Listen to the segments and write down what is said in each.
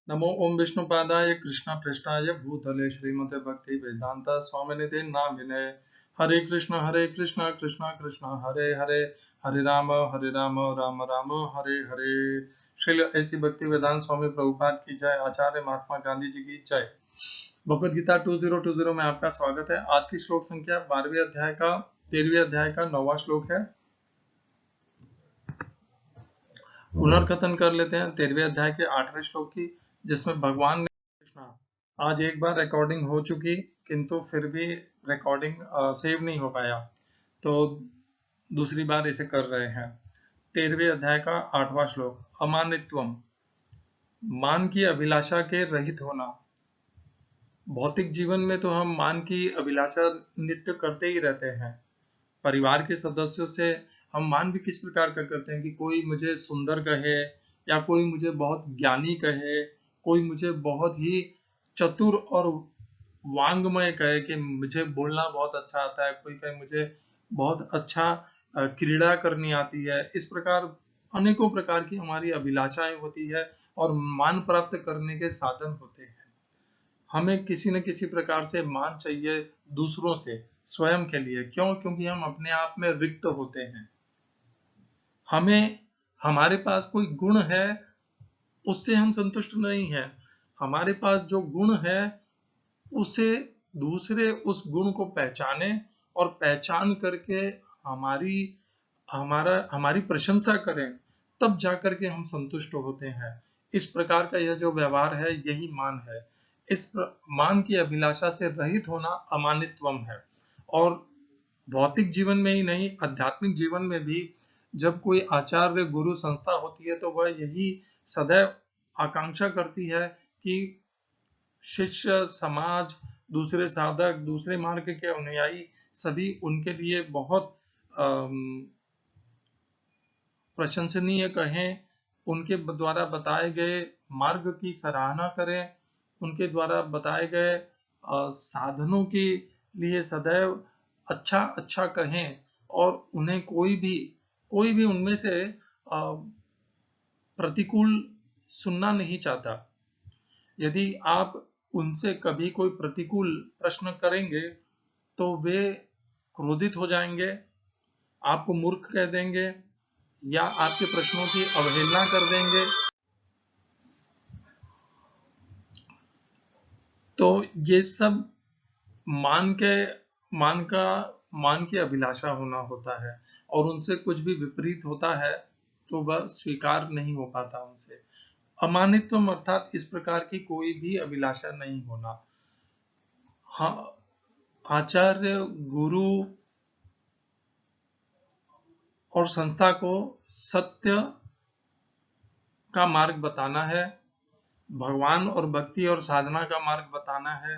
नमो ओम विष्णुपादाय कृष्णपृष्ठाय भूतले श्रीमते भक्ति वेदांत स्वामिनिधि नामिने। हरे कृष्ण कृष्ण कृष्ण हरे हरे, हरे राम राम राम हरे हरे। श्रील ऐसी भक्ति वेदांत स्वामी प्रभुपाद की जय। आचार्य महात्मा गांधी जी की जय। भगवद गीता 2020 में आपका स्वागत है। आज की श्लोक संख्या 12वें अध्याय का 13वें अध्याय का 9वां श्लोक है। पुनर्कथन कर लेते हैं 13वें अध्याय के 8वें श्लोक की, जिसमें भगवान ने कृष्णा, आज एक बार रिकॉर्डिंग हो चुकी किंतु फिर भी रिकॉर्डिंग सेव नहीं हो पाया, तो दूसरी बार इसे कर रहे हैं। 13वें अध्याय का 8वां श्लोक, अमानित्वम, मान की अभिलाषा के रहित होना। भौतिक जीवन में तो हम मान की अभिलाषा नित्य करते ही रहते हैं। परिवार के सदस्यों से हम मान भी किस प्रकार का करते हैं कि कोई मुझे सुंदर कहे, या कोई मुझे बहुत ज्ञानी कहे, कोई मुझे बहुत ही चतुर और वांग्मय कहे कि मुझे बोलना बहुत अच्छा आता है, कोई कहे मुझे बहुत अच्छा क्रीड़ा करनी आती है। इस प्रकार अनेकों प्रकार की हमारी अभिलाषाएं होती है और मान प्राप्त करने के साधन होते हैं। हमें किसी न किसी प्रकार से मान चाहिए दूसरों से, स्वयं के लिए। क्यों? क्योंकि हम अपने आप में रिक्त होते हैं। हमें हमारे पास कोई गुण है, उससे हम संतुष्ट नहीं हैं। हमारे पास जो गुण है उसे दूसरे उस गुण को पहचाने और पहचान करके हमारी हमारी प्रशंसा करें, तब जाकर के हम संतुष्ट होते हैं। इस प्रकार का यह जो व्यवहार है, यही मान है। मान की अभिलाषा से रहित होना अमानित्वम है। और भौतिक जीवन में ही नहीं, आध्यात्मिक जीवन में भी जब कोई आचार्य गुरु संस्था होती है, तो वह यही सदैव आकांक्षा करती है कि शिष्य समाज, दूसरे साधक, दूसरे मार्ग के अनुयायी सभी उनके लिए बहुत प्रशंसनीय कहें, उनके द्वारा बताए गए मार्ग की सराहना करें, उनके द्वारा बताए गए साधनों के लिए सदैव अच्छा अच्छा कहें, और उन्हें कोई भी उनमें से प्रतिकूल सुनना नहीं चाहता। यदि आप उनसे कभी कोई प्रतिकूल प्रश्न करेंगे तो वे क्रोधित हो जाएंगे, आपको मूर्ख कह देंगे या आपके प्रश्नों की अवहेलना कर देंगे। तो ये सब मान के मान का मान की अभिलाषा होना होता है, और उनसे कुछ भी विपरीत होता है तो वह स्वीकार नहीं हो पाता उनसे। अमानित्व अर्थात इस प्रकार की कोई भी अभिलाषा नहीं होना। हाँ, आचार्य गुरु और संस्था को सत्य का मार्ग बताना है, भगवान और भक्ति और साधना का मार्ग बताना है।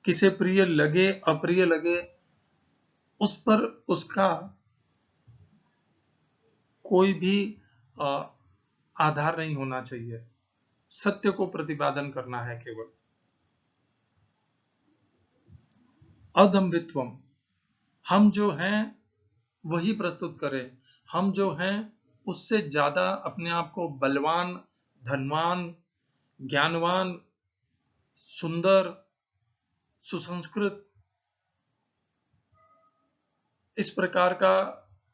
किसे प्रिय लगे अप्रिय लगे, उस पर उसका कोई भी आधार नहीं होना चाहिए। सत्य को प्रतिपादन करना है केवल। अदम्भित्वम, हम जो हैं वही प्रस्तुत करें। हम जो हैं उससे ज्यादा अपने आप को बलवान, धनवान, ज्ञानवान, सुंदर, सुसंस्कृत, इस प्रकार का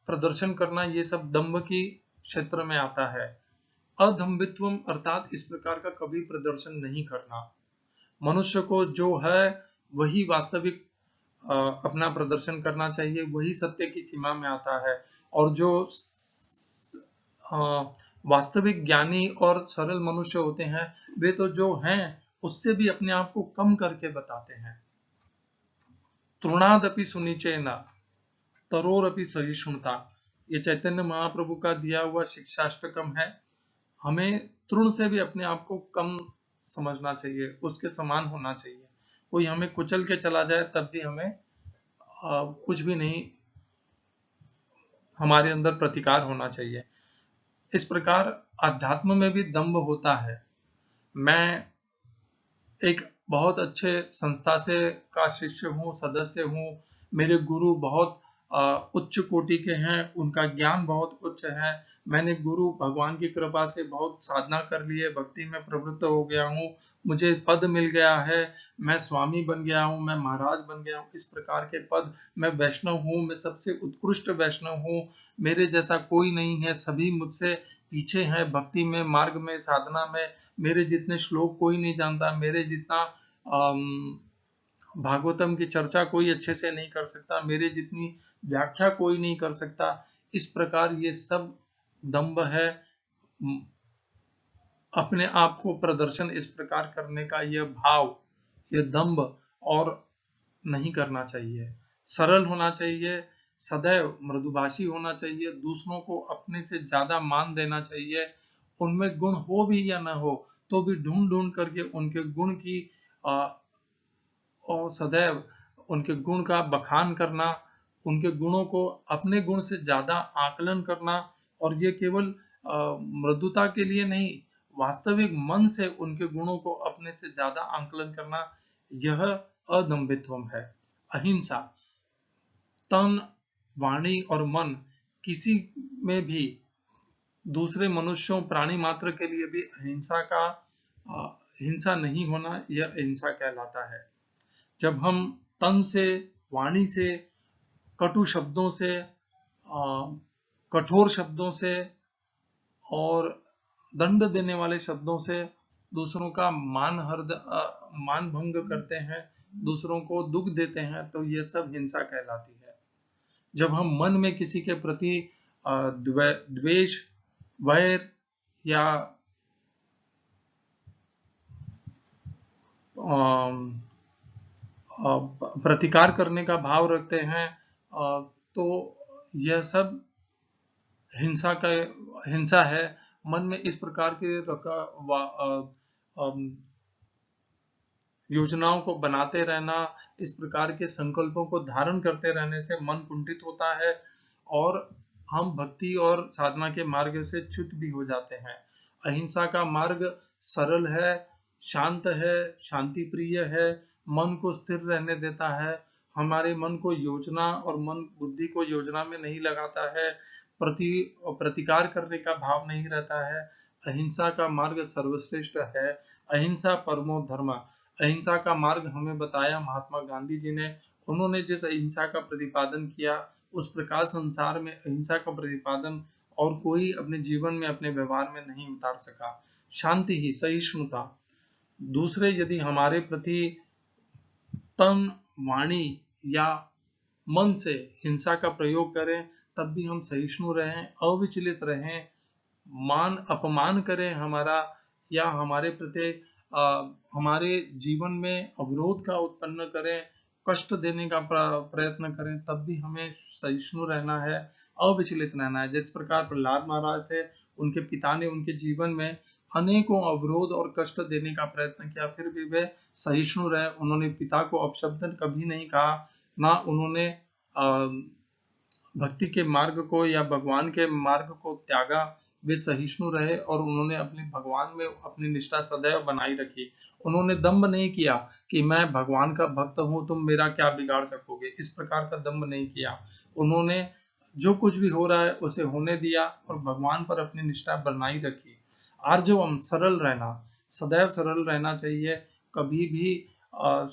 प्रदर्शन करना, ये सब दंभ की क्षेत्र में आता है। अदम्भित्वम अर्थात इस प्रकार का कभी प्रदर्शन नहीं करना। मनुष्य को जो है वही वास्तविक अपना प्रदर्शन करना चाहिए, वही सत्य की सीमा में आता है। और जो वास्तविक ज्ञानी और सरल मनुष्य होते हैं, वे तो जो हैं उससे भी अपने आप को कम करके बताते हैं। तृणादपि सुनिचेना तरोरपि सहिष्णुता, ये चैतन्य महाप्रभु का दिया हुआ शिक्षाष्टकम है। हमें तृण से भी अपने आप को कम समझना चाहिए, उसके समान होना चाहिए। कोई हमें कुचल के चला जाए तब भी हमें कुछ भी नहीं, हमारे अंदर प्रतिकार होना चाहिए। इस प्रकार अध्यात्म में भी दंभ होता है। मैं एक बहुत अच्छे संस्था से का शिष्य हूँ, सदस्य हूँ, मेरे गुरु बहुत उच्च कोटि के हैं, उनका ज्ञान बहुत उच्च है। मैंने गुरु भगवान की कृपा से बहुत साधना कर ली है, भक्ति में प्रवृत्त हो गया हूँ, मुझे पद मिल गया है, मैं स्वामी बन गया हूँ, मैं महाराज बन गया हूँ, इस प्रकार के पद, मैं वैष्णव हूँ, मैं सबसे उत्कृष्ट वैष्णव हूँ, मेरे जैसा कोई नहीं है, सभी मुझसे पीछे हैं भक्ति में, मार्ग में, साधना में, मेरे जितने श्लोक कोई नहीं जानता, मेरे जितना भागवतम की चर्चा कोई अच्छे से नहीं कर सकता, मेरे जितनी व्याख्या कोई नहीं कर सकता। इस प्रकार ये सब दंभ है। अपने आप को प्रदर्शन इस प्रकार करने का यह भाव, यह दंभ और नहीं करना चाहिए। सरल होना चाहिए, सदैव मृदुभाषी होना चाहिए, दूसरों को अपने से ज्यादा मान देना चाहिए। उनमें गुण हो भी या ना हो तो भी ढूंढ ढूंढ करके उनके गुण की और सदैव उनके गुण का बखान करना, उनके गुणों को अपने गुण से ज्यादा आकलन करना, और ये केवल मृदुता के लिए नहीं, वास्तविक मन से उनके गुणों को अपने से ज्यादा आकलन करना, यह अदम्भित्व है। अहिंसा, तन, वाणी और मन, किसी में भी दूसरे मनुष्यों, प्राणी मात्र के लिए भी हिंसा नहीं होना, यह अहिंसा कहलाता है। जब हम तन से, वाणी से, कटु शब्दों से, कठोर शब्दों से और दंड देने वाले शब्दों से दूसरों का मान भंग करते हैं, दूसरों को दुख देते हैं, तो ये सब हिंसा कहलाती है। जब हम मन में किसी के प्रति द्वेष, वैर या प्रतिकार करने का भाव रखते हैं, तो यह सब हिंसा है। मन में इस प्रकार के योजनाओं को बनाते रहना, इस प्रकार के संकल्पों को धारण करते रहने से मन कुंठित होता है और हम भक्ति और साधना के मार्ग से च्युत भी हो जाते हैं। अहिंसा का मार्ग सरल है, शांत है, शांति प्रिय है, मन को स्थिर रहने देता है, हमारे मन को योजना और मन बुद्धि को योजना में नहीं लगाता है, प्रतिकार करने का भाव नहीं रहता है। अहिंसा का मार्ग सर्वश्रेष्ठ है। अहिंसा परमो धर्म, अहिंसा का मार्ग हमें बताया महात्मा गांधी जी ने। उन्होंने जिस अहिंसा का प्रतिपादन किया, उस प्रकार संसार में अहिंसा का प्रतिपादन और कोई अपने जीवन में, अपने व्यवहार में नहीं उतार सका। शांति ही, सहिष्णुता, दूसरे यदि हमारे प्रति तन, वाणी या मन से हिंसा का प्रयोग करें, तब भी हम सहिष्णु रहें, अविचलित रहें, मान अपमान करें हमारा, या हमारे प्रति हमारे जीवन में अवरोध का उत्पन्न करें, कष्ट देने का प्रयत्न करें, तब भी हमें सहिष्णु रहना है, अविचलित रहना है। जिस प्रकार प्रहलाद महाराज थे, उनके पिता ने उनके जीवन में अनेकों अवरोध और कष्ट देने का प्रयत्न किया, फिर भी वे सहिष्णु रहे। उन्होंने पिता को अपशब्द कभी नहीं कहा, ना उन्होंने भक्ति के मार्ग को या भगवान के मार्ग को त्यागा। वे सहिष्णु रहे और उन्होंने अपने भगवान में अपनी निष्ठा सदैव बनाई रखी। उन्होंने दंभ नहीं किया कि मैं भगवान का भक्त हूं, तुम मेरा क्या बिगाड़ सकोगे, इस प्रकार का दंभ नहीं किया। उन्होंने जो कुछ भी हो रहा है उसे होने दिया और भगवान पर अपनी निष्ठा बनाई रखी। आर्जवम, सरल रहना, सदैव सरल रहना चाहिए। कभी भी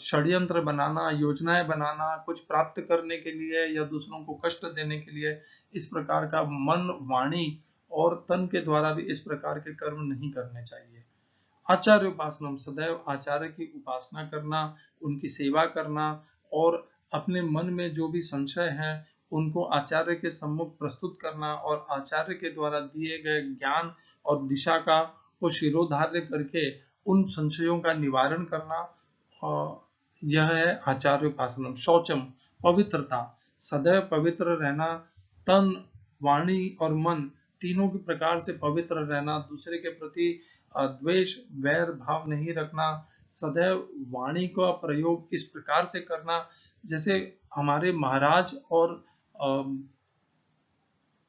षड्यंत्र बनाना, योजनाएं बनाना, कुछ प्राप्त करने के लिए या दूसरों को कष्ट देने के लिए, इस प्रकार का मन, वाणी और तन के द्वारा भी इस प्रकार के कर्म नहीं करने चाहिए। आचार्य उपासना, सदैव आचार्य की उपासना करना, उनकी सेवा करना और अपने मन में जो भी संशय है उनको आचार्य के सम्मुख प्रस्तुत करना और आचार्य के द्वारा दिए गए ज्ञान और दिशा को शिरोधार्य करके उन संशयों का निवारण करना, यह है आचार्य उपासना। शौचम, पवित्रता, सदैव पवित्र रहना, तन, वाणी और मन तीनों के प्रकार से पवित्र रहना, दूसरे के प्रति द्वेष, वैर भाव नहीं रखना, सदैव वाणी का प्रयोग इस प्रकार से करना जैसे हमारे महाराज और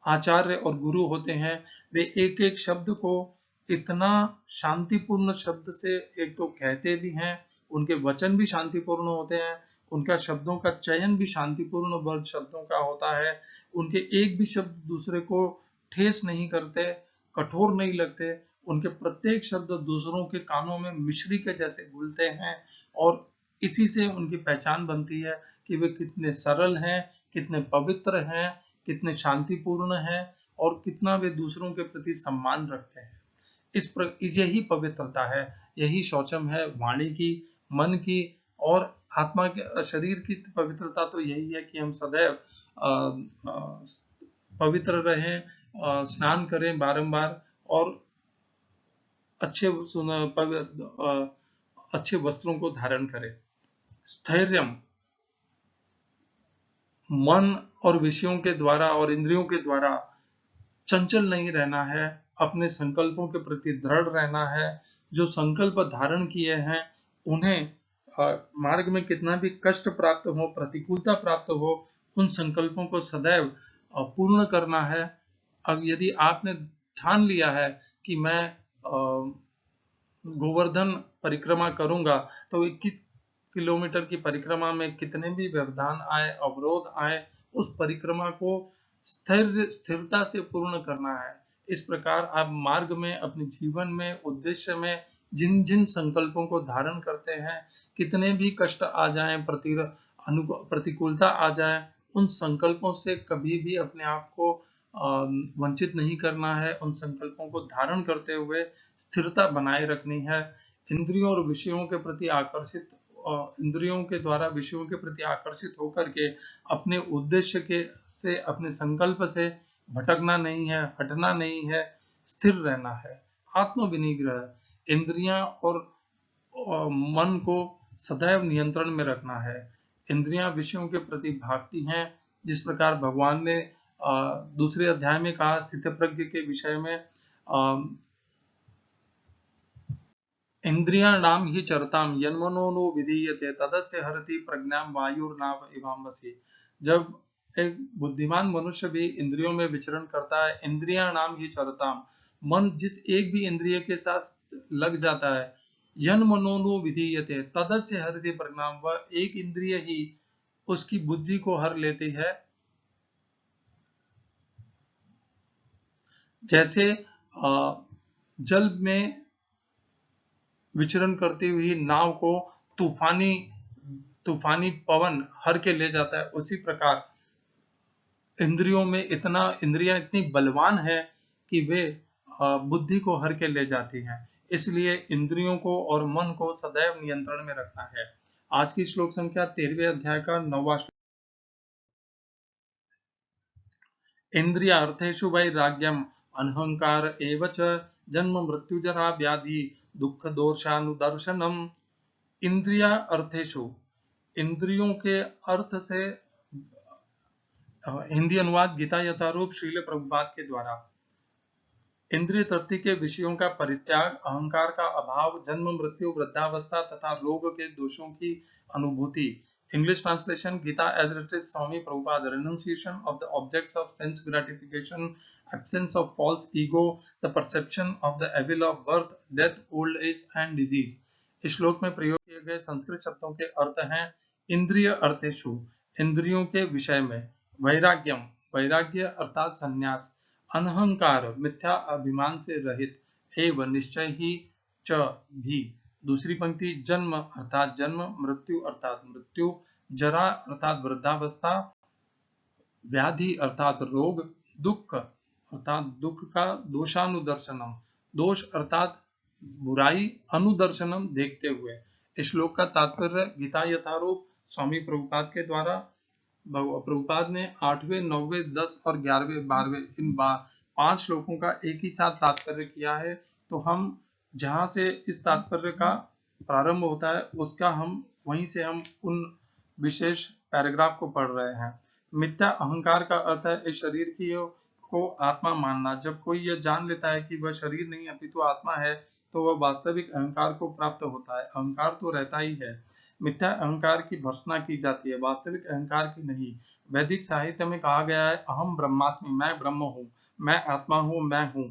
आचार्य और गुरु होते हैं, वे एक एक शब्द को इतना शांतिपूर्ण शब्द से एक तो कहते भी हैं, उनके वचन भी शांतिपूर्ण होते हैं उनका शब्दों का चयन भी शांतिपूर्ण वर्ग शब्दों का होता है। उनके एक भी शब्द दूसरे को ठेस नहीं करते, कठोर नहीं लगते। उनके प्रत्येक शब्द दूसरों के कानों में मिश्री के जैसे घुलते हैं और इसी से उनकी पहचान बनती है कि वे कितने सरल हैं, कितने पवित्र हैं, कितने शांतिपूर्ण हैं और कितना वे दूसरों के प्रति सम्मान रखते हैं। यही पवित्रता है, यही शौचम है वाणी की, मन की और आत्मा के शरीर की पवित्रता तो यही है कि हम सदैव पवित्र रहें, स्नान करें बारंबार और अच्छे अच्छे वस्त्रों को धारण करें। स्थैर्यम, मन और विषयों के द्वारा और इंद्रियों के द्वारा चंचल नहीं रहना है, अपने संकल्पों के प्रति दृढ़ रहना है। जो संकल्प धारण किए हैं उन्हें मार्ग में कितना भी कष्ट प्राप्त हो, प्रतिकूलता प्राप्त हो, उन संकल्पों को सदैव पूर्ण करना है। अब यदि आपने ठान लिया है कि मैं गोवर्धन परिक्रमा करूंगा, तो 21 किलोमीटर की परिक्रमा में कितने भी व्यवधान आए, अवरोध आए, उस परिक्रमा को स्थिरता से पूर्ण करना है। इस प्रकार आप मार्ग में, अपने जीवन में, उद्देश्य में जिन जिन संकल्पों को धारण करते हैं, कितने भी कष्ट आ जाएं, प्रतिकूलता आ जाए, उन संकल्पों से कभी भी अपने आप को वंचित नहीं करना है। उन संकल्पों को धारण करते हुए स्थिरता बनाए रखनी है। इंद्रियों और विषयों के प्रति आकर्षित, इंद्रियों के द्वारा विषयों के प्रति आकर्षित होकर के अपने उद्देश्य से, अपने संकल्प से भटकना नहीं है, हटना नहीं है, स्थिर रहना है। आत्म विनिग्रह, इंद्रियां और मन को सदैव नियंत्रण में रखना है। इंद्रियां विषयों के प्रति भागती हैं, जिस प्रकार भगवान ने दूसरे अध्याय में कहा स्थितप्रज्ञ के विषय में, इंद्रियाणाम हि चरताम यन्मनो नो विधीयते तदस्य हरति प्रज्ञाम वायुर्नाव इवाम्भसि। जब एक बुद्धिमान मनुष्य भी इंद्रियों में विचरण करता है, इंद्रियाणाम हि चरताम, मन जिस एक भी इंद्रिय के साथ लग जाता है, यन्मनो नो विधीयते तदस्य हरति प्रज्ञाम, वह एक इंद्रिय ही उसकी बुद्धि को हर लेती है। जैसे जल में विचरण करती हुई नाव को तूफानी पवन हर के ले जाता है, उसी प्रकार इंद्रियां इतनी बलवान है कि वे बुद्धि को हर के ले जाती हैं। इसलिए इंद्रियों को और मन को सदैव नियंत्रण में रखना है। आज की श्लोक संख्या 13वें अध्याय का 9वां श्लोक। इंद्रिया अर्थेषु वैराग्यम अनहंकार एव च जन्म मृत्यु जरा व्याधि दुख दोषानुदर्शनम। इंद्रिया अर्थेषु, इंद्रियों के अर्थ से हिंदी अनुवाद गीता यथारूप श्रील प्रभुपाद के द्वारा। इंद्रिय तृप्ति के विषयों का परित्याग, अहंकार का अभाव, जन्म मृत्यु वृद्धावस्था तथा रोग के दोषों की अनुभूति। English translation, Gita as it is, Swami Prabhupada, renunciation of the objects of sense gratification, absence of false ego, the perception of the evil of birth, death, old age and disease। इस श्लोक में प्रयोग किए गए संस्कृत शब्दों के अर्थ हैं इंद्रिय अर्थेषु, इंद्रियों के विषय में, वैराग्यम, वैराग्य अर्थात संन्यास, अनहंकार, मिथ्या अभिमान से रहित, एवं निश्चय ही, च भी। दूसरी पंक्ति, जन्म अर्थात जन्म, मृत्यु अर्थात मृत्यु, जरा अर्थात वृद्धावस्था, व्याधि अर्थात रोग, दुख अर्थात दुख का, दोषानुदर्शनम, दोष अर्थात बुराई, अनुदर्शनम देखते हुए। इस श्लोक का तात्पर्य गीता यथारूप स्वामी प्रभुपाद के द्वारा, प्रभुपाद ने 8वें, 9वें, 10 और 11वें, 12वें इन 5 श्लोकों का एक ही साथ तात्पर्य किया है। तो हम जहां से इस तात्पर्य का प्रारंभ होता है, उसका वहीं से हम उन विशेष पैराग्राफ को पढ़ रहे हैं। मिथ्या अहंकार का अर्थ है इस शरीर की को आत्मा मानना। जब कोई यह जान लेता है कि वह शरीर नहीं अपितु आत्मा है, तो वह वास्तविक अहंकार को प्राप्त होता है। अहंकार तो रहता ही है, मिथ्या अहंकार की भर्त्सना की जाती है, वास्तविक अहंकार की नहीं। वैदिक साहित्य में कहा गया है, अहम ब्रह्मास्मि, मैं ब्रह्म हूँ, मैं आत्मा हूँ, मैं हूँ।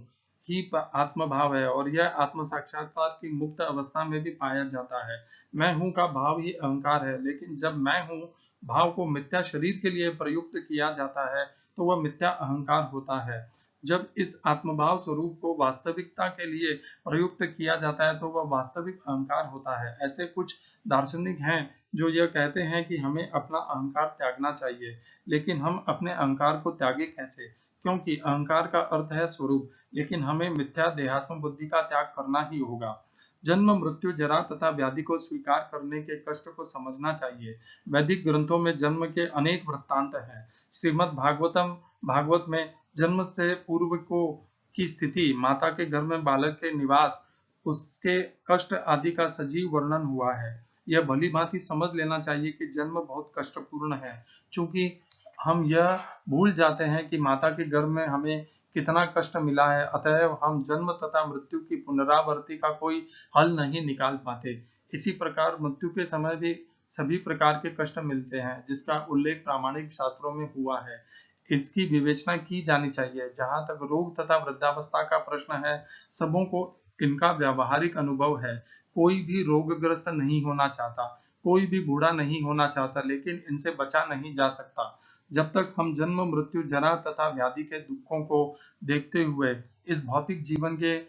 ही आत्म भाव है और यह आत्म साक्षात्कार की मुक्त अवस्था में भी पाया जाता है। मैं हूँ का भाव ही अहंकार है, लेकिन जब मैं हूँ भाव को मिथ्या शरीर के लिए प्रयुक्त किया जाता है तो वह मिथ्या अहंकार होता है। जब इस आत्मभाव स्वरूप को वास्तविकता के लिए प्रयुक्त किया जाता है तो वह वास्तविक अहंकार होता है। ऐसे कुछ दार्शनिक हैं जो यह कहते हैं कि हमें अपना अहंकार त्यागना चाहिए, लेकिन हम अपने अहंकार को त्यागे कैसे? क्योंकि अहंकार का अर्थ है स्वरूप, लेकिन हमें मिथ्या देहात्म बुद्धि का त्याग करना ही होगा। जन्म, मृत्यु, जरा तथा व्याधि को स्वीकार करने के कष्ट को समझना चाहिए। वैदिक ग्रंथों में जन्म के अनेक वृत्तांत हैं। श्रीमद् भागवत में जन्म से पूर्व को की स्थिति, माता के घर में बालक के निवास, उसके कष्ट आदि का सजीव वर्णन हुआ है। यह भली भांति समझ लेना चाहिए कि जन्म बहुत कष्टपूर्ण है। चूंकि हम यह भूल जाते हैं कि माता के गर्भ में हमें कितना कष्ट मिला है, अतएव हम जन्म तथा मृत्यु की पुनरावृत्ति का कोई हल नहीं निकाल पाते। इसी प्रकार मृत्यु के समय भी सभी प्रकार के कष्ट मिलते हैं, जिसका उल्लेख प्रामाणिक शास्त्रों में हुआ है। इसकी विवेचना की जानी चाहिए। जहाँ तक रोग तथा वृद्धावस्था का प्रश्न है, सबों को इनका व्यावहारिक अनुभव है। कोई भी रोगग्रस्त नहीं होना चाहता, कोई भी बूढ़ा नहीं होना चाहता, लेकिन इनसे बचा नहीं जा सकता। जब तक हम जन्म, मृत्यु, जरा तथा व्याधि के दुखों को देखते हुए इस भौतिक जीवन के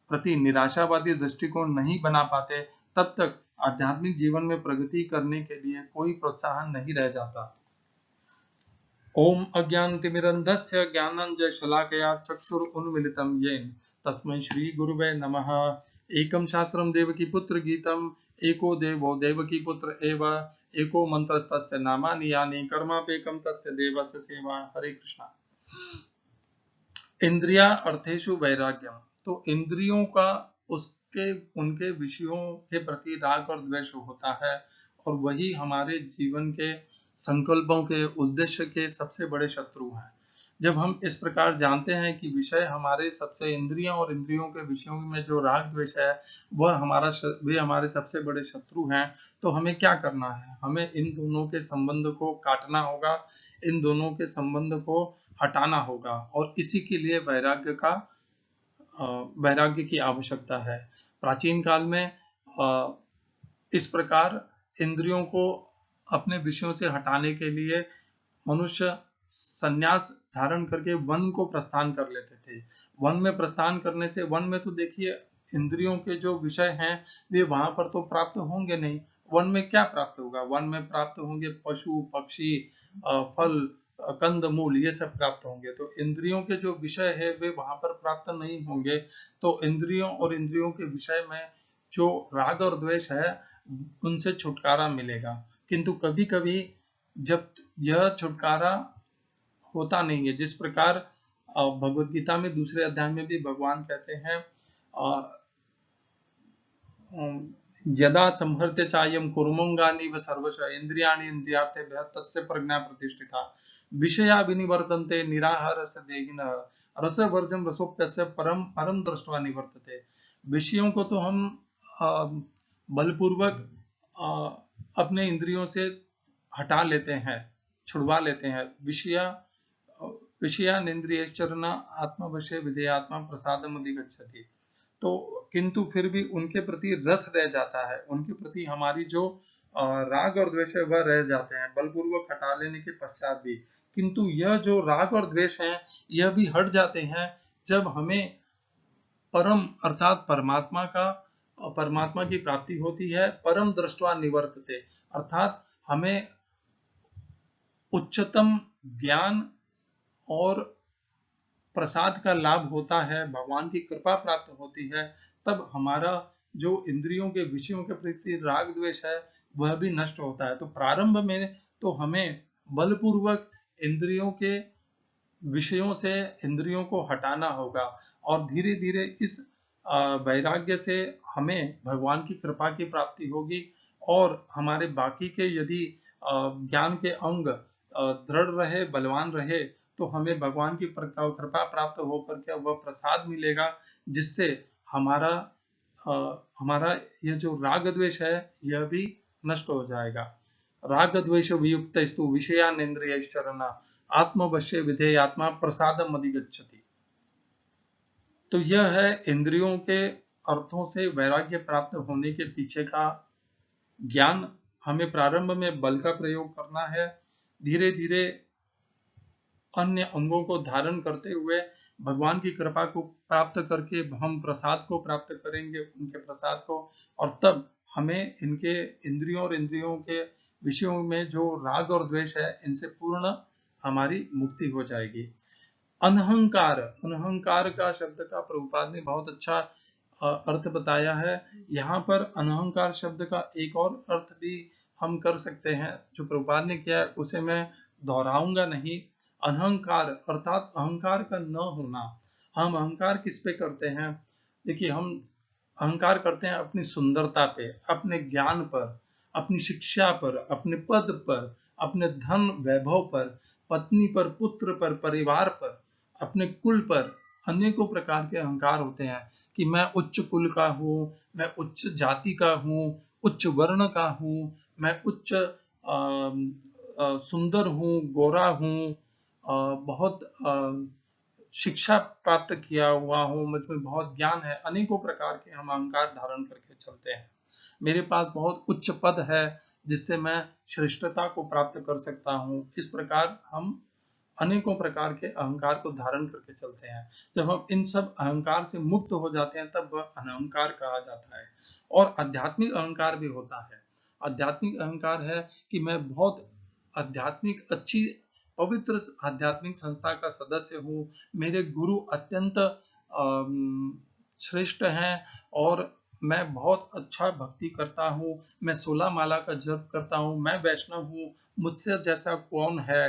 प्रति निराशावादी दृष्टिकोण नहीं बना पाते, तब तक आध्यात्मिक जीवन में प्रगति करने के लिए कोई प्रोत्साहन नहीं रह जाता। ओम अज्ञानतिमिरन्धस्य ज्ञानाञ्जनशलाकया चक्षुरुन्मीलितं येन तस्मै श्रीगुरुवे नमः। एकं शास्त्रं देवकीपुत्र गीतम्, एको देवो देवकीपुत्र एव, एको मन्त्रस्तस्य नामानि यानि, कर्माप्येकं तस्य देवस्य सेवा। हरे कृष्णा। इंद्रिया अर्थेषु वैराग्यम। तो इंद्रियों का उसके उनके विषयों के प्रति राग और द्वेष होता है, और वही हमारे जीवन के संकल्पों के उद्देश्य के सबसे बड़े शत्रु हैं। जब हम इस प्रकार जानते हैं कि विषय हमारे सबसे इंद्रियों और इंद्रियों के विषयों में जो राग द्वेष है वह वे हमारे सबसे बड़े शत्रु हैं, तो हमें क्या करना है? हमें इन दोनों के संबंध को काटना होगा, इन दोनों के संबंध को हटाना होगा, और इसी के लिए वैराग्य की आवश्यकता है। प्राचीन काल में इस प्रकार इंद्रियों को अपने विषयों से हटाने के लिए मनुष्य संन्यास धारण करके वन को प्रस्थान कर लेते थे। वन में प्रस्थान करने से, वन में तो देखिए इंद्रियों के जो विषय हैं वे वहां पर तो प्राप्त होंगे नहीं। वन में क्या प्राप्त होगा? वन में प्राप्त होंगे पशु पक्षी, फल, कंद मूल, ये सब प्राप्त होंगे। तो इंद्रियों के जो विषय है वे वहां पर प्राप्त नहीं होंगे। तो इंद्रियों और इंद्रियों के विषय में जो राग और द्वेष है उनसे छुटकारा मिलेगा। किंतु कभी कभी जब यह छुटकारा होता नहीं है, जिस प्रकार भगवत गीता में दूसरे अध्याय में भी भगवान कहते हैं, यदा संहर्ते चायम कुर्मंगानि व सर्वशः इंद्रियाणि इंद्रियार्थेभ्यः तस्य प्रज्ञा प्रतिष्ठिता विषया विनिवर्तन्ते निराहार रस देहिनः रसवर्जम रसोप्यस्य परम परम दृष्ट्वा निवर्तते। विषयों को तो हम बलपूर्वक अपने इंद्रियों से हटा लेते हैं, छुड़वा लेते हैं। विषयानिन्द्रियश्चरन् आत्मवशे विधेयात्मा प्रसादम् अधिगच्छति। तो किंतु फिर भी उनके प्रति रस रह जाता है, उनके प्रति हमारी जो राग और द्वेष है वह रह जाते हैं बलपूर्वक हटा लेने के पश्चात भी। किंतु यह जो राग और द्वेष हैं यह भी हट जाते हैं जब हमें परम अर्थात परमात्मा की प्राप्ति होती है। परम दृष्ट्वा निवर्तते, अर्थात हमें उच्चतम ज्ञान और प्रसाद का लाभ होता है, भगवान की कृपा प्राप्त होती है। तब हमारा जो इंद्रियों के विषयों के प्रति राग द्वेष है वह भी नष्ट होता है। तो प्रारंभ में तो हमें बलपूर्वक इंद्रियों के विषयों से इंद्रियों को हटाना होगा, और धीरे धीरे इस वैराग्य से हमें भगवान की कृपा की प्राप्ति होगी, और हमारे बाकी के यदि ज्ञान के अंग दृढ़ रहे, बलवान रहे, तो हमें भगवान की कृपा प्राप्त होकर के वह प्रसाद मिलेगा, जिससे हमारा यह जो राग द्वेष है यह भी नष्ट हो जाएगा। राग द्वेष वियुक्तस्तु विषयानिन्द्रियश्चरन् आत्मवश्ये विधेयात्मा प्रसादम् अधिगच्छति। तो यह है इंद्रियों के अर्थों से वैराग्य प्राप्त होने के पीछे का ज्ञान। हमें प्रारंभ में बल का प्रयोग करना है, धीरे धीरे अन्य अंगों को धारण करते हुए भगवान की कृपा को प्राप्त करके हम प्रसाद को प्राप्त करेंगे, उनके प्रसाद को, और तब हमें इनके इंद्रियों और इंद्रियों के विषयों में जो राग और द्वेष है इनसे पूर्ण हमारी मुक्ति हो जाएगी। अनहंकार, अनहंकार का शब्द का प्रभुपाद ने बहुत अच्छा अर्थ बताया है। यहाँ पर अनहंकार शब्द का एक और अर्थ भी हम कर सकते हैं, जो प्रभुपाद ने किया है उसे मैं दोहराऊंगा नहीं। अहंकार अर्थात अहंकार का न होना। हम अहंकार किस पे करते हैं? देखिए, हम अहंकार करते हैं अपनी सुंदरता पे, अपने ज्ञान पर, अपनी शिक्षा पर, अपने पद पर, अपने धन वैभव पर, पत्नी पर, पुत्र पर, परिवार पर, अपने कुल पर। अनेकों प्रकार के अहंकार होते हैं कि मैं उच्च कुल का हूँ, मैं उच्च जाति का हूँ, उच्च वर्ण का हूँ, मैं उच्च सुंदर हूँ, गोरा हूँ, बहुत शिक्षा प्राप्त किया हुआ हूँ, मुझ में बहुत ज्ञान है। अनेकों प्रकार के हम अहंकार धारण करके चलते हैं। मेरे पास बहुत उच्च पद है जिससे मैं श्रेष्ठता को प्राप्त कर सकता हूँ। इस प्रकार हम अनेकों प्रकार के अहंकार को धारण करके चलते हैं। जब हम इन सब अहंकार से मुक्त हो जाते हैं तब वह अनहंकार कहा जाता है। और आध्यात्मिक अहंकार भी होता है। आध्यात्मिक अहंकार है कि मैं बहुत आध्यात्मिक अच्छी पवित्र आध्यात्मिक संस्था का सदस्य हूँ, मेरे गुरु अत्यंत श्रेष्ठ हैं और मैं बहुत अच्छा भक्ति करता हूँ, मैं 16 माला का जप करता हूँ, मैं वैष्णव हूँ, मुझसे जैसा कौन है,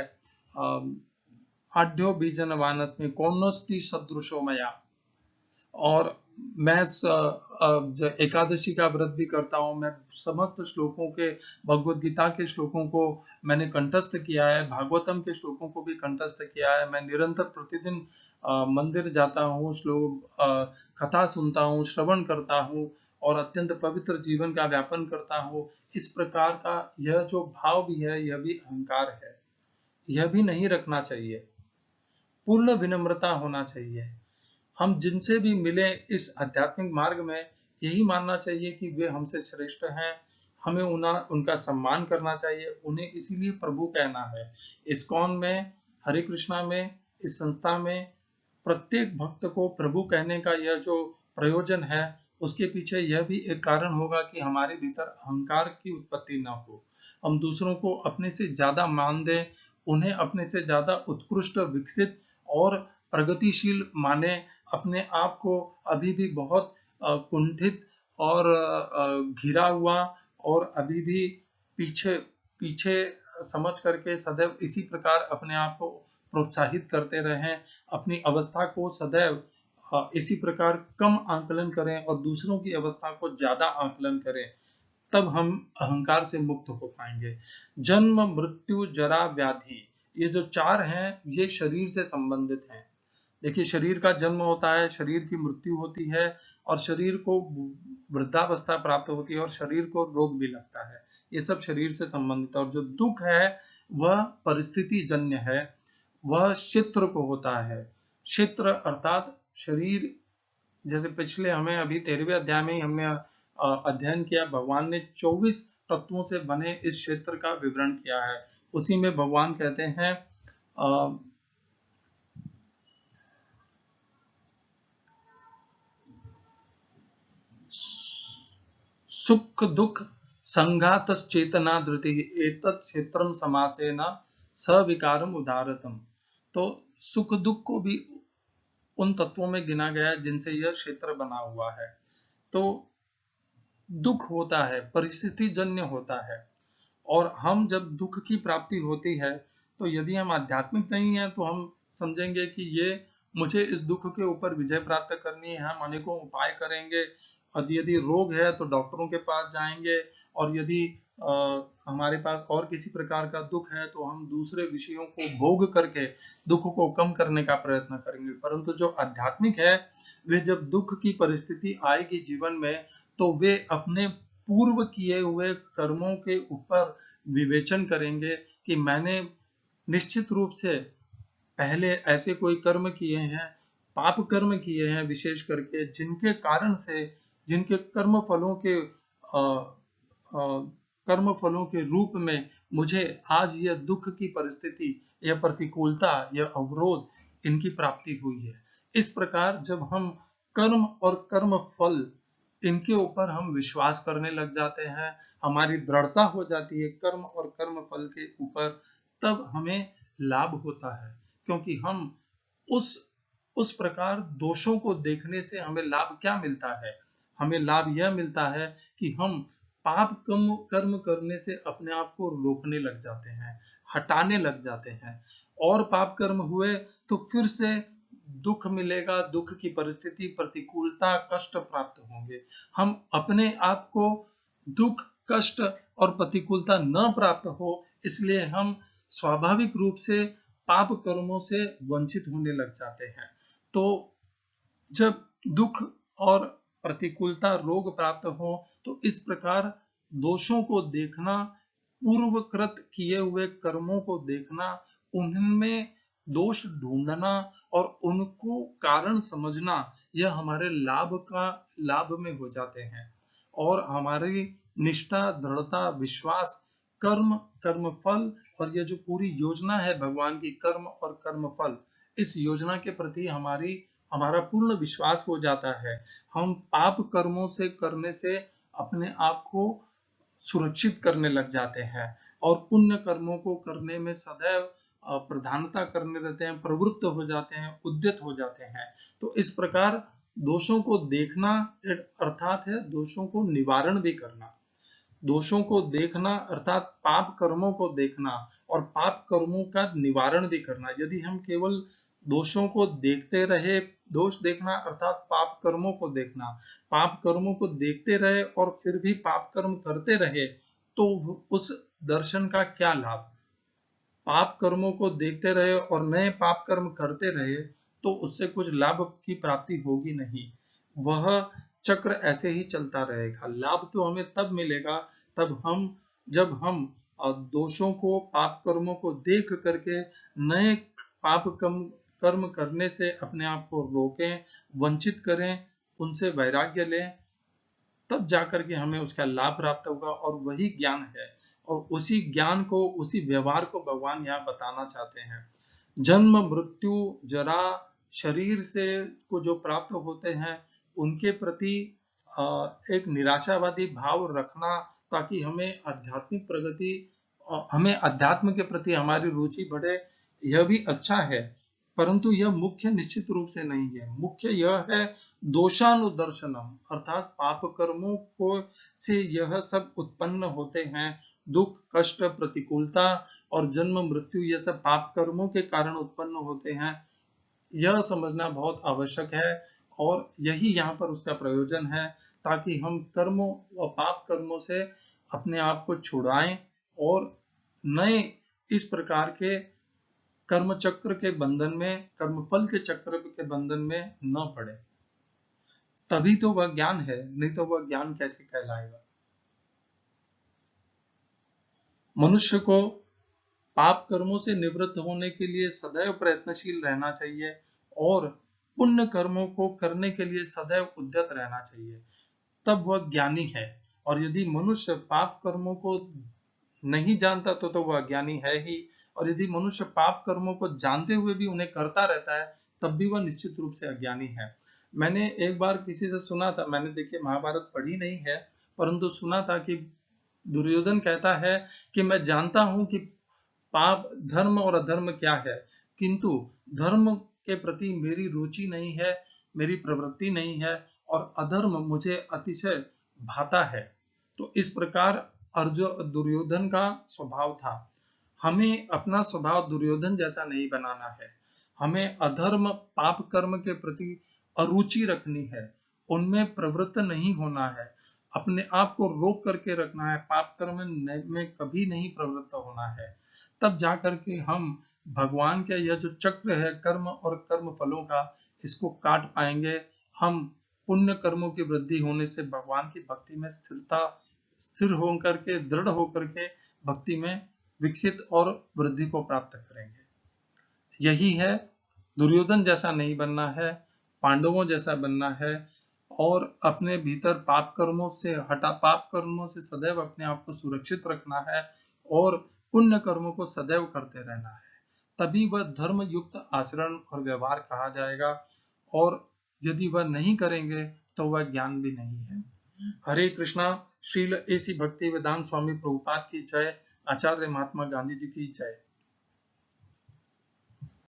आढ्यो बीजनवानस्मि कौनोस्ति सदृशो मया। और मैं एकादशी का व्रत भी करता हूँ, मैं समस्त श्लोकों के, भगवत गीता के श्लोकों को मैंने कंठस्थ किया है, भागवतम के श्लोकों को भी कंठस्थ किया है। मैं निरंतर प्रतिदिन मंदिर जाता हूँ, श्लोक कथा सुनता हूँ, श्रवण करता हूँ और अत्यंत पवित्र जीवन का व्यापन करता हूँ। इस प्रकार का यह जो भाव भी है यह भी अहंकार है, यह भी नहीं रखना चाहिए। पूर्ण विनम्रता होना चाहिए। हम जिनसे भी मिले इस आध्यात्मिक मार्ग में यही मानना चाहिए कि वे हमसे श्रेष्ठ हैं, हमें उनका सम्मान करना चाहिए, उन्हें इसीलिए प्रभु कहना है। इस्कॉन में, हरे कृष्णा में, इस संस्था में प्रत्येक भक्त को प्रभु कहने का यह जो प्रयोजन है उसके पीछे यह भी एक कारण होगा कि हमारे भीतर अहंकार की उत्पत्ति न हो, हम दूसरों को अपने से ज्यादा मान दें, उन्हें अपने से ज्यादा उत्कृष्ट, विकसित और प्रगतिशील माने, अपने आप को अभी भी बहुत कुंठित और घिरा हुआ और अभी भी पीछे पीछे समझ करके सदैव इसी प्रकार अपने आप को प्रोत्साहित करते रहें, अपनी अवस्था को सदैव इसी प्रकार कम आंकलन करें और दूसरों की अवस्था को ज्यादा आंकलन करें, तब हम अहंकार से मुक्त हो पाएंगे। जन्म, मृत्यु, जरा, व्याधि, ये जो चार हैं ये शरीर से संबंधित हैं। देखिए, शरीर का जन्म होता है, शरीर की मृत्यु होती है और शरीर को वृद्धावस्था प्राप्त होती है और शरीर को रोग भी लगता है। ये सब शरीर से संबंधित है। और जो दुख है वह परिस्थिति जन्य है, वह क्षेत्र को होता है। क्षेत्र अर्थात शरीर, जैसे पिछले हमें अभी 13वें अध्याय में ही हमने अध्ययन किया, भगवान ने 24 तत्वों से बने इस क्षेत्र का विवरण किया है। उसी में भगवान कहते हैं सुख दुख संघात चेतना धृति एतत् क्षेत्रम समासेन सविकारम उदारतम। तो सुख दुख को भी उन तत्वों में गिना गया है जिनसे यह क्षेत्र बना हुआ है। तो दुख होता है, परिस्थिति जन्य होता है, और हम जब दुख की प्राप्ति होती है तो यदि हम आध्यात्मिक नहीं है तो हम समझेंगे कि ये मुझे इस दुख के ऊपर विजय प्राप्त करनी है, हम अनेकों उपाय करेंगे, और यदि रोग है तो डॉक्टरों के पास जाएंगे, और यदि हमारे पास और किसी प्रकार का दुख है तो हम दूसरे विषयों को भोग करके दुख को कम करने का प्रयत्न करेंगे। परंतु जो आध्यात्मिक है वे जब दुख की परिस्थिति आएगी जीवन में तो वे अपने पूर्व किए हुए कर्मों के ऊपर विवेचन करेंगे कि मैंने निश्चित रूप से पहले ऐसे कोई कर्म किए हैं, पाप कर्म किए हैं, विशेष करके जिनके कारण से, जिनके कर्म फलों के रूप में मुझे आज यह दुख की परिस्थिति, यह प्रतिकूलता, यह अवरोध इनकी प्राप्ति हुई है। इस प्रकार जब हम कर्म और कर्म फल इनके ऊपर हम विश्वास करने लग जाते हैं, हमारी दृढ़ता हो जाती है कर्म और कर्म फल के ऊपर, तब हमें लाभ होता है। क्योंकि हम उस उस प्रकार दोषों को देखने से हमें लाभ क्या मिलता है? हमें लाभ यह मिलता है कि हम पाप कर्म करने से अपने आप को रोकने लग जाते हैं, हटाने लग जाते हैं। और पाप कर्म हुए तो फिर से दुख मिलेगा, दुख की परिस्थिति, प्रतिकूलता, कष्ट प्राप्त होंगे। हम अपने आप को दुख, कष्ट और प्रतिकूलता न प्राप्त हो, इसलिए हम स्वाभाविक रूप से पाप कर्मों से वंचित होने लग जाते हैं। तो जब दुख और प्रतिकूलता, रोग प्राप्त हो, तो इस प्रकार दोषों को देखना, पूर्वकृत किए हुए कर्मों को देखना, उनमें दोष ढूंढना और उनको कारण समझना, यह हमारे लाभ में हो जाते हैं। और हमारी निष्ठा, दृढ़ता, विश्वास, कर्म, कर्म फल और यह जो पूरी योजना है भगवान की कर्म और कर्म फल, इस योजना के प्रति हमारा पूर्ण विश्वास हो जाता है। हम पाप कर्मों से करने से अपने आप को सुरक्षित करने लग जाते हैं और पुण्य कर्मों को करने में सदैव प्रधानता करने रहते हैं, प्रवृत्त हो जाते हैं, उद्यत हो जाते हैं। तो इस प्रकार दोषों को देखना अर्थात है दोषों को निवारण भी करना। दोषों को देखना अर्थात पाप कर्मों को देखना और पाप कर्मों का निवारण भी करना। यदि हम केवल दोषों को देखते रहे, दोष देखना अर्थात पाप कर्मों को देखना, पाप कर्मों को देखते रहे और फिर भी पाप कर्म करते रहे, तो उस दर्शन का क्या लाभ? पाप कर्मों को देखते रहे और नए पाप कर्म करते रहे, तो उससे कुछ लाभ की प्राप्ति होगी नहीं। वह चक्र ऐसे ही चलता रहेगा। लाभ तो हमें तब मिलेगा जब हम दोषों को, पाप कर्मों को देख करके नए पाप कर्म करने से अपने आप को रोकें, वंचित करें, उनसे वैराग्य लें, तब जाकर के हमें उसका लाभ प्राप्त होगा। और वही ज्ञान है और उसी ज्ञान को, उसी व्यवहार को भगवान यहाँ बताना चाहते हैं। जन्म, मृत्यु, जरा, शरीर से को जो प्राप्त होते हैं, उनके प्रति एक निराशावादी भाव रखना, ताकि हमें अध्यात्म के प्रति हमारी रुचि बढ़े, यह भी अच्छा है। परंतु यह मुख्य निश्चित रूप से नहीं है। मुख्य यह है दोषानुदर्शनम, अर्थात पाप कर्मों को से यह सब उत्पन्न होते हैं, दुख, कष्ट, प्रतिकूलता और जन्म, मृत्यु, यह सब पाप कर्मों के कारण उत्पन्न होते हैं। यह समझना बहुत आवश्यक है और यही यहाँ पर उसका प्रयोजन है, ताकि हम कर्मों व पाप कर्मों से अपने आप को छुड़ाएं और नए इस प्रकार के कर्म चक्र के बंधन में, कर्मफल के चक्र के बंधन में न पड़े। तभी तो वह ज्ञान है, नहीं तो वह ज्ञान कैसे कहलाएगा। मनुष्य को पाप कर्मों से निवृत्त होने के लिए सदैव प्रयत्नशील रहना चाहिए और पुण्य कर्मों को करने के लिए सदैव उद्यत रहना चाहिए, तब वह ज्ञानी है। और यदि मनुष्य पाप कर्मों को नहीं जानता तो वह अज्ञानी है ही, और यदि मनुष्य पाप कर्मों को जानते हुए भी उन्हें करता रहता है, तब भी वह निश्चित रूप से अज्ञानी है। मैंने एक बार किसी से सुना था, मैंने देखिए महाभारत पढ़ी नहीं है, परंतु सुना था कि दुर्योधन कहता है कि मैं जानता हूं कि पाप, धर्म और अधर्म क्या है, किंतु धर्म के प्रति मेरी रुचि नहीं है, मेरी प्रवृत्ति नहीं है, और अधर्म मुझे अतिशय भाता है। तो इस प्रकार दुर्योधन का स्वभाव था। हमें अपना स्वभाव दुर्योधन जैसा नहीं बनाना है। हमें अधर्म, पाप कर्म के प्रति अरुचि रखनी है, उनमें प्रवृत्त नहीं होना है, अपने आप को रोक करके रखना है, पाप कर्म में कभी नहीं प्रवृत्त होना है। तब जाकर के हम भगवान के यह जो चक्र है कर्म और कर्म फलों का, इसको काट पाएंगे। हम पुण्य कर्मों की वृद्धि होने से भगवान की भक्ति में स्थिर होकर के, दृढ़ होकर के भक्ति में विकसित और वृद्धि को प्राप्त करेंगे। यही है, दुर्योधन जैसा नहीं बनना है, पांडवों जैसा बनना है और अपने भीतर पाप कर्मों से सदैव अपने आप को सुरक्षित रखना है और पुण्य कर्मों को सदैव करते रहना है। तभी वह धर्म युक्त आचरण और व्यवहार कहा जाएगा, और यदि वह नहीं करेंगे तो वह ज्ञान भी नहीं है। हरे कृष्णा। श्रील एसी भक्ति वेदांत स्वामी प्रभुपाद की जय। आचार्य महात्मा गांधी जी की जय।